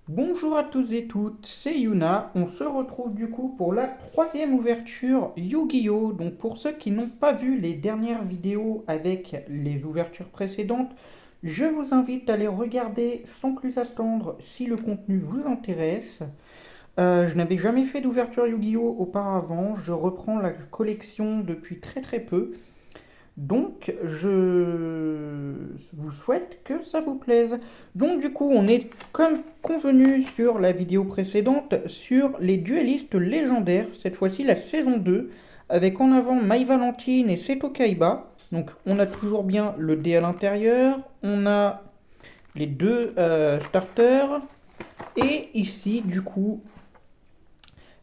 Bonjour à tous et toutes, c'est Yuna. On se retrouve du coup pour la troisième ouverture Yu-Gi-Oh! Donc pour ceux qui n'ont pas vu les dernières vidéos avec les ouvertures précédentes, je vous invite à les regarder sans plus attendre si le contenu vous intéresse. Je n'avais jamais fait d'ouverture Yu-Gi-Oh! Auparavant, je reprends la collection depuis très très peu. Donc, je vous souhaite que ça vous plaise. Donc, du coup, on est comme convenu sur la vidéo précédente sur les duellistes légendaires, cette fois-ci la saison 2, avec en avant Mai Valentine et Seto Kaiba. Donc, on a toujours bien le dé à l'intérieur, on a les deux starters, et ici, du coup,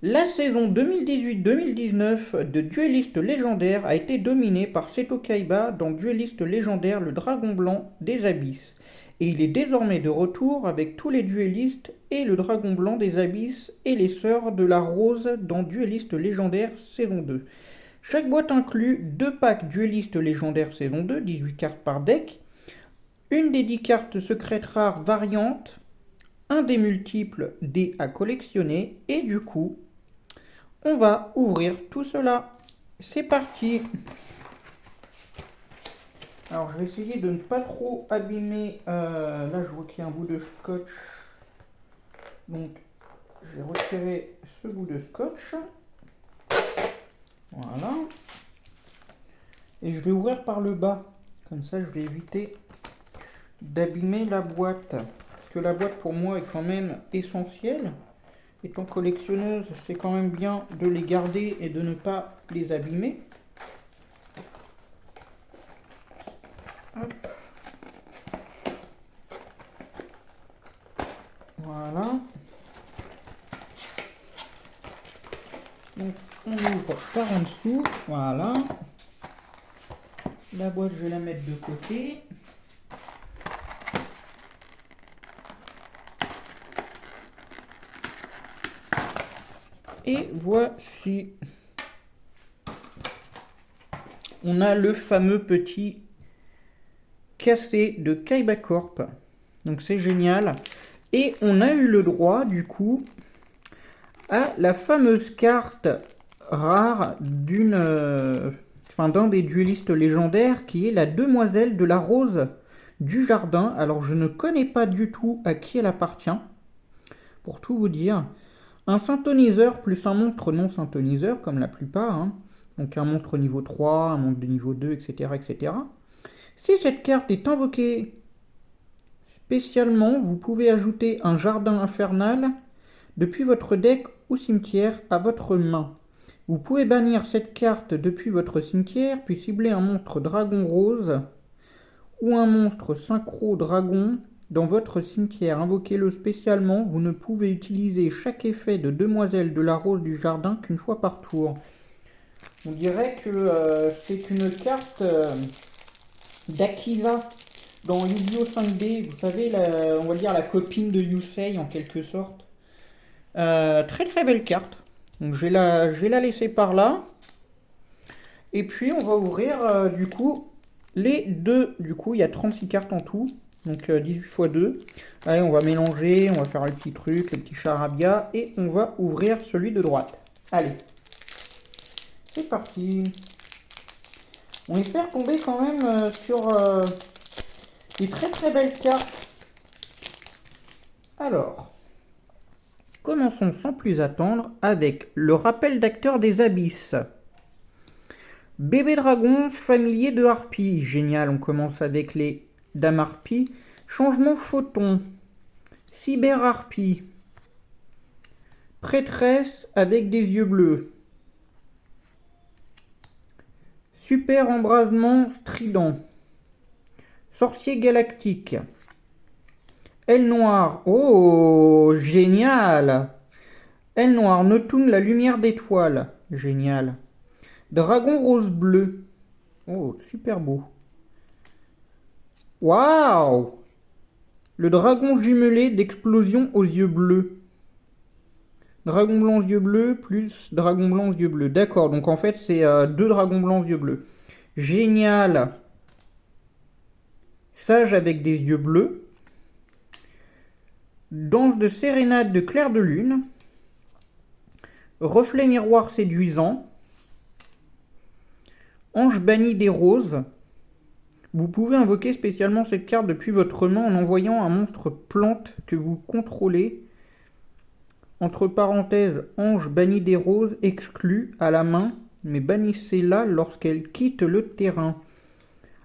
la saison 2018-2019 de Dueliste légendaire a été dominée par Seto Kaiba dans Dueliste légendaire le Dragon Blanc des Abysses. Et il est désormais de retour avec tous les duellistes et le Dragon Blanc des Abysses et les Sœurs de la Rose dans Dueliste légendaire saison 2. Chaque boîte inclut 2 packs Dueliste légendaire saison 2, 18 cartes par deck, une des 10 cartes secrètes rares variantes, un des multiples dés à collectionner et du coup on va ouvrir tout cela. C'est parti. Alors je vais essayer de ne pas trop abîmer. Là je vois qu'il y a un bout de scotch. Donc je vais retirer ce bout de scotch. Voilà. Et je vais ouvrir par le bas. Comme ça je vais éviter d'abîmer la boîte. Parce que la boîte pour moi est quand même essentielle. Étant collectionneuse, c'est quand même bien de les garder et de ne pas les abîmer. Hop. Voilà. Donc on ouvre par en dessous. Voilà. La boîte, je vais la mettre de côté. Et voici. On a le fameux petit cassé de Kaiba Corp. Donc c'est génial. Et on a eu le droit, du coup, à la fameuse carte rare d'un des duellistes légendaires qui est la demoiselle de la rose du jardin. Alors je ne connais pas du tout à qui elle appartient, pour tout vous dire. Un synthoniseur plus un monstre non synthoniseur, comme la plupart. Hein. Donc un monstre niveau 3, un monstre de niveau 2, etc., etc. Si cette carte est invoquée spécialement, vous pouvez ajouter un jardin infernal depuis votre deck ou cimetière à votre main. Vous pouvez bannir cette carte depuis votre cimetière, puis cibler un monstre dragon rose ou un monstre synchro dragon dans votre cimetière. Invoquez-le spécialement. Vous ne pouvez utiliser chaque effet de Demoiselle de la Rose du Jardin qu'une fois par tour. On dirait que c'est une carte d'Akiza dans Yu-Gi-Oh 5D. Vous savez, on va dire la copine de Yusei en quelque sorte. Très très belle carte. Donc je vais la laisser par là. Et puis on va ouvrir du coup les deux. Du coup il y a 36 cartes en tout. Donc 18 x 2. Allez, on va mélanger, on va faire le petit truc, le petit charabia. Et on va ouvrir celui de droite. Allez. C'est parti. On espère tomber quand même sur des très très belles cartes. Alors. Commençons sans plus attendre avec le rappel d'acteur des abysses. Bébé dragon, familier de harpie. Génial, on commence avec les dames harpies. Changement photon. Cyber harpie. Prêtresse avec des yeux bleus. Super embrasement strident. Sorcier galactique. Aile noire. Oh, génial. Aile noire, Notune, la lumière d'étoile. Génial. Dragon rose bleu. Oh, super beau. Waouh! Le dragon jumelé d'explosion aux yeux bleus. Dragon blanc yeux bleus plus dragon blanc yeux bleus. D'accord, donc en fait c'est deux dragons blancs yeux bleus. Génial! Sage avec des yeux bleus. Danse de sérénade de clair de lune. Reflet miroir séduisant. Ange banni des roses. Vous pouvez invoquer spécialement cette carte depuis votre main en envoyant un monstre plante que vous contrôlez. Entre parenthèses, ange banni des roses exclu à la main, mais bannissez-la lorsqu'elle quitte le terrain.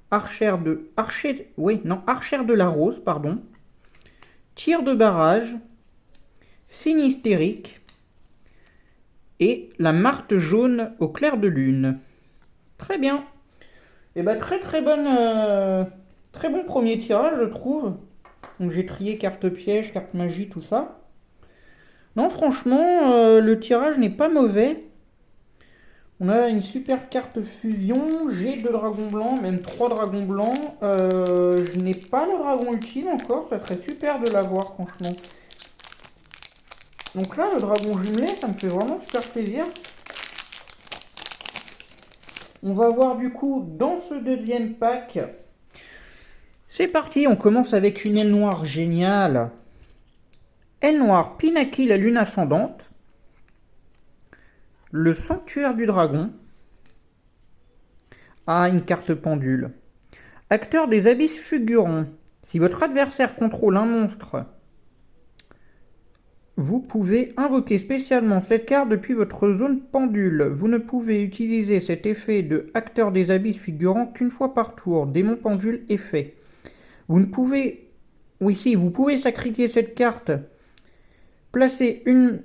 Archère de la rose, pardon. Tir de barrage. Sinistérique. Et la marthe jaune au clair de lune. Très bien. Et bah très bon premier tirage, je trouve. Donc j'ai trié carte piège, carte magie, tout ça. Non, franchement, le tirage n'est pas mauvais. On a une super carte fusion. J'ai 2 dragons blancs, même 3 dragons blancs. Je n'ai pas le dragon ultime encore. Ça serait super de l'avoir, franchement. Donc là, le dragon jumelé, ça me fait vraiment super plaisir. On va voir du coup dans ce deuxième pack. C'est parti, on commence avec une aile noire géniale. Aile noire, Pinaki, la lune ascendante. Le sanctuaire du dragon. Ah, une carte pendule. Acteur des abysses fulgurants. Si votre adversaire contrôle un monstre, vous pouvez invoquer spécialement cette carte depuis votre zone pendule. Vous ne pouvez utiliser cet effet de acteur des abysses fulgurants qu'une fois par tour. Démon pendule effet. Vous ne pouvez... Oui, si, vous pouvez sacrifier cette carte. Placer une...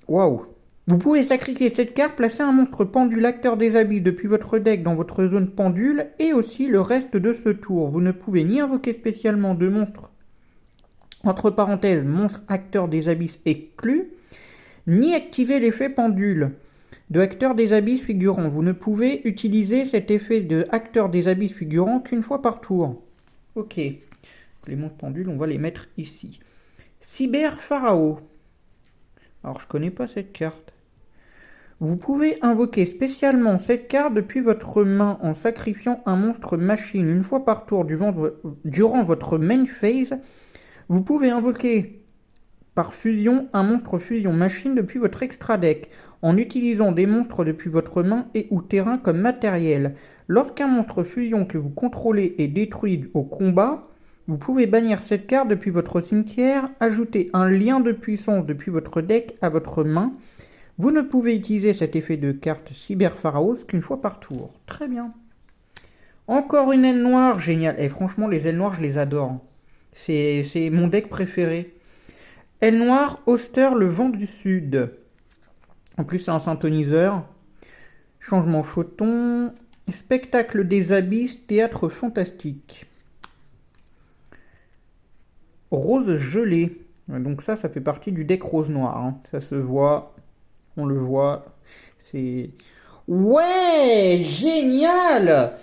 Waouh. Vous pouvez sacrifier cette carte, placer un monstre pendule acteur des abysses depuis votre deck dans votre zone pendule et aussi le reste de ce tour. Vous ne pouvez ni invoquer spécialement de monstres, entre parenthèses, monstre acteur des abysses exclu, ni activer l'effet pendule de acteur des abysses figurant. Vous ne pouvez utiliser cet effet de acteur des abysses figurant qu'une fois par tour. Ok. Les monstres pendules, on va les mettre ici. Cyber Pharaon. Alors, je connais pas cette carte. Vous pouvez invoquer spécialement cette carte depuis votre main en sacrifiant un monstre machine une fois par tour durant votre main phase. Vous pouvez invoquer par fusion un monstre fusion machine depuis votre extra deck en utilisant des monstres depuis votre main et ou terrain comme matériel. Lorsqu'un monstre fusion que vous contrôlez est détruit au combat, vous pouvez bannir cette carte depuis votre cimetière, ajouter un lien de puissance depuis votre deck à votre main. Vous ne pouvez utiliser cet effet de carte Cyber Pharaon qu'une fois par tour. Très bien. Encore une aile noire, génial. Et franchement, les ailes noires, je les adore. C'est mon deck préféré. Aile noire, Auster, le vent du sud. En plus, c'est un synthoniseur. Changement photon. Spectacle des abysses, théâtre fantastique. Rose gelée. Donc ça fait partie du deck rose noir. Hein. Ça se voit. On le voit. C'est... Ouais, génial.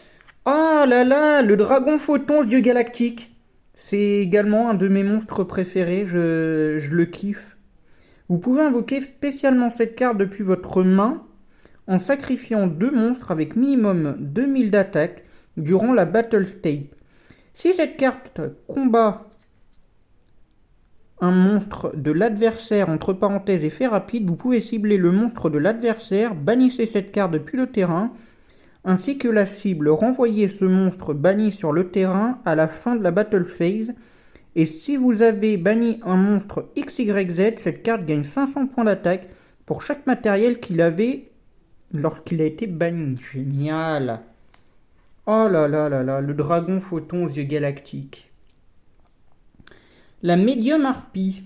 Ah là là, le dragon photon dieu galactique. C'est également un de mes monstres préférés, je le kiffe. Vous pouvez invoquer spécialement cette carte depuis votre main en sacrifiant 2 monstres avec minimum 2000 d'attaque durant la Battle State. Si cette carte combat un monstre de l'adversaire, entre parenthèses effet rapide, vous pouvez cibler le monstre de l'adversaire, bannissez cette carte depuis le terrain, ainsi que la cible, renvoyez ce monstre banni sur le terrain à la fin de la battle phase. Et si vous avez banni un monstre XYZ, cette carte gagne 500 points d'attaque pour chaque matériel qu'il avait lorsqu'il a été banni. Génial. Oh là là là là, le dragon photon aux yeux galactiques. La médium harpie.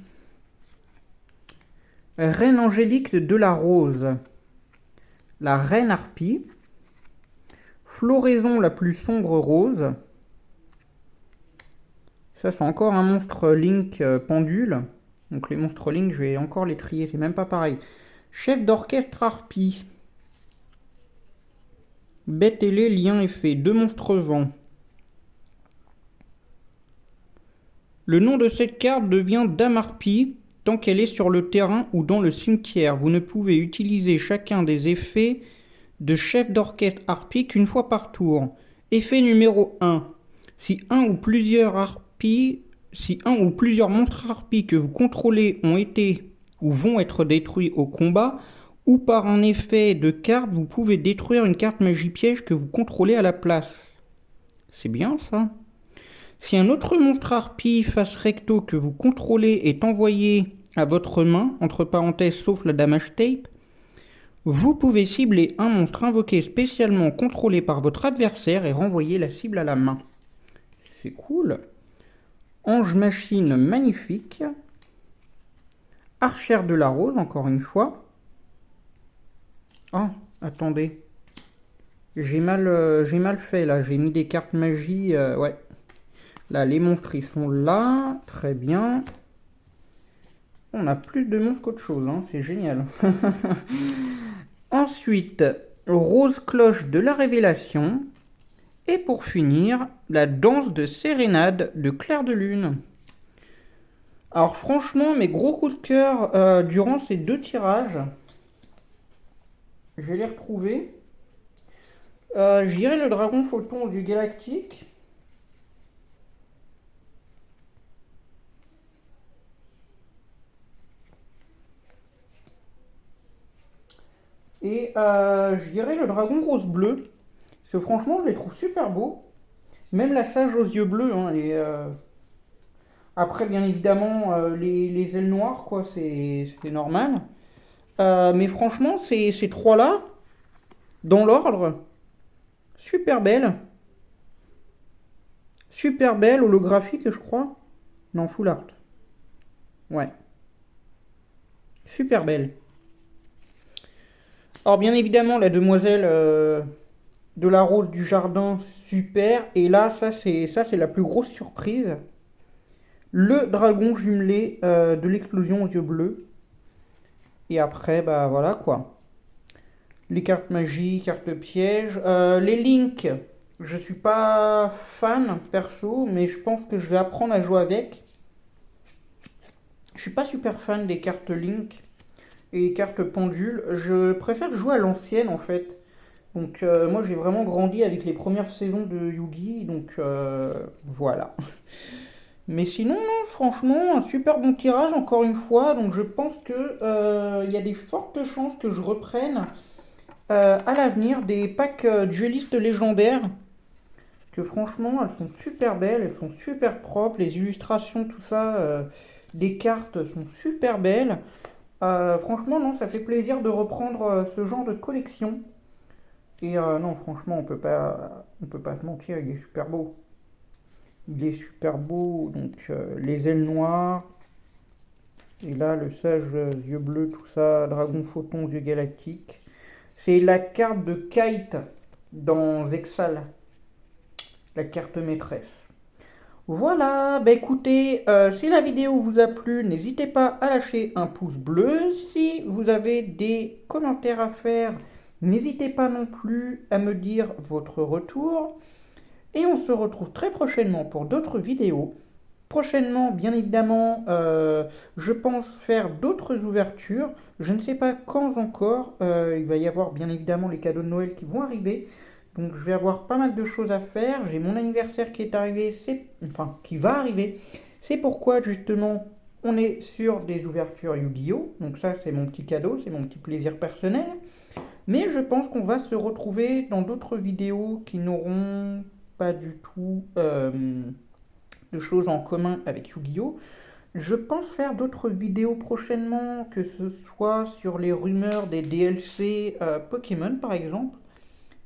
Reine angélique de la rose. La reine harpie. Floraison la plus sombre rose. Ça c'est encore un monstre Link pendule. Donc les monstres Link, je vais encore les trier, c'est même pas pareil. Chef d'orchestre harpie. Bête ailée, lien effet. 2 monstres vent. Le nom de cette carte devient Dame Harpie tant qu'elle est sur le terrain ou dans le cimetière. Vous ne pouvez utiliser chacun des effets de chef d'orchestre harpie qu'une fois par tour. Effet numéro 1. Si un ou plusieurs harpies Si un ou plusieurs monstres harpies que vous contrôlez ont été ou vont être détruits au combat, ou par un effet de carte, vous pouvez détruire une carte magie piège que vous contrôlez à la place. C'est bien ça. Si un autre monstre harpie face recto que vous contrôlez est envoyé à votre main, entre parenthèses sauf la damage tape, vous pouvez cibler un monstre invoqué spécialement contrôlé par votre adversaire et renvoyer la cible à la main. C'est cool. Ange machine magnifique. Archère de la rose, encore une fois. Oh, attendez. J'ai mal fait là, j'ai mis des cartes magie, ouais. Là, les monstres, ils sont là, très bien. On a plus de monstres qu'autre chose, hein, c'est génial. Ensuite, rose cloche de la révélation. Et pour finir, la danse de sérénade de Clair de Lune. Alors franchement, mes gros coups de cœur durant ces 2 tirages, je vais les retrouver. Je dirais le dragon photon du galactique. Et je dirais le dragon rose bleu. Parce que franchement, je les trouve super beaux. Même la sage aux yeux bleus. Hein, Après, bien évidemment, les ailes noires, quoi, c'est normal. Mais franchement, ces 3-là, dans l'ordre, super belles. Super belle, holographique, je crois. Non, full art. Ouais. Super belle. Alors, bien évidemment, la demoiselle de la rose du jardin, super. Et là, ça, c'est la plus grosse surprise. Le dragon jumelé de l'explosion aux yeux bleus. Et après, bah voilà quoi. Les cartes magie, cartes pièges. Les links, je suis pas fan perso, mais je pense que je vais apprendre à jouer avec. Je suis pas super fan des cartes Link et cartes pendule. Je préfère jouer à l'ancienne en fait. Donc moi j'ai vraiment grandi avec les premières saisons de Yugi, donc voilà. Mais sinon, non, franchement, un super bon tirage encore une fois. Donc je pense que il y a des fortes chances que je reprenne à l'avenir des packs duellistes légendaires. Que franchement, elles sont super belles, elles sont super propres, les illustrations, tout ça, des cartes sont super belles. Franchement, non, ça fait plaisir de reprendre ce genre de collection. Et non, franchement, on peut pas se mentir, il est super beau. Il est super beau, donc les ailes noires. Et là, le sage yeux bleus, tout ça, dragon photon, yeux galactiques. C'est la carte de Kite dans Zexal, la carte maîtresse. Voilà, bah écoutez, si la vidéo vous a plu, n'hésitez pas à lâcher un pouce bleu. Si vous avez des commentaires à faire, n'hésitez pas non plus à me dire votre retour. Et on se retrouve très prochainement pour d'autres vidéos. Prochainement, bien évidemment, je pense faire d'autres ouvertures. Je ne sais pas quand encore. Il va y avoir bien évidemment les cadeaux de Noël qui vont arriver. Donc je vais avoir pas mal de choses à faire. J'ai mon anniversaire qui est arrivé, qui va arriver. C'est pourquoi justement on est sur des ouvertures Yu-Gi-Oh! Donc ça c'est mon petit cadeau, c'est mon petit plaisir personnel. Mais je pense qu'on va se retrouver dans d'autres vidéos qui n'auront pas du tout de choses en commun avec Yu-Gi-Oh! Je pense faire d'autres vidéos prochainement, que ce soit sur les rumeurs des DLC Pokémon par exemple.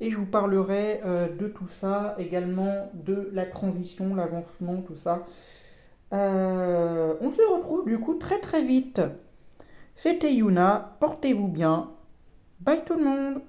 Et je vous parlerai de tout ça, également de la transition, l'avancement, tout ça. On se retrouve du coup très très vite. C'était Yuna, portez-vous bien. Bye tout le monde.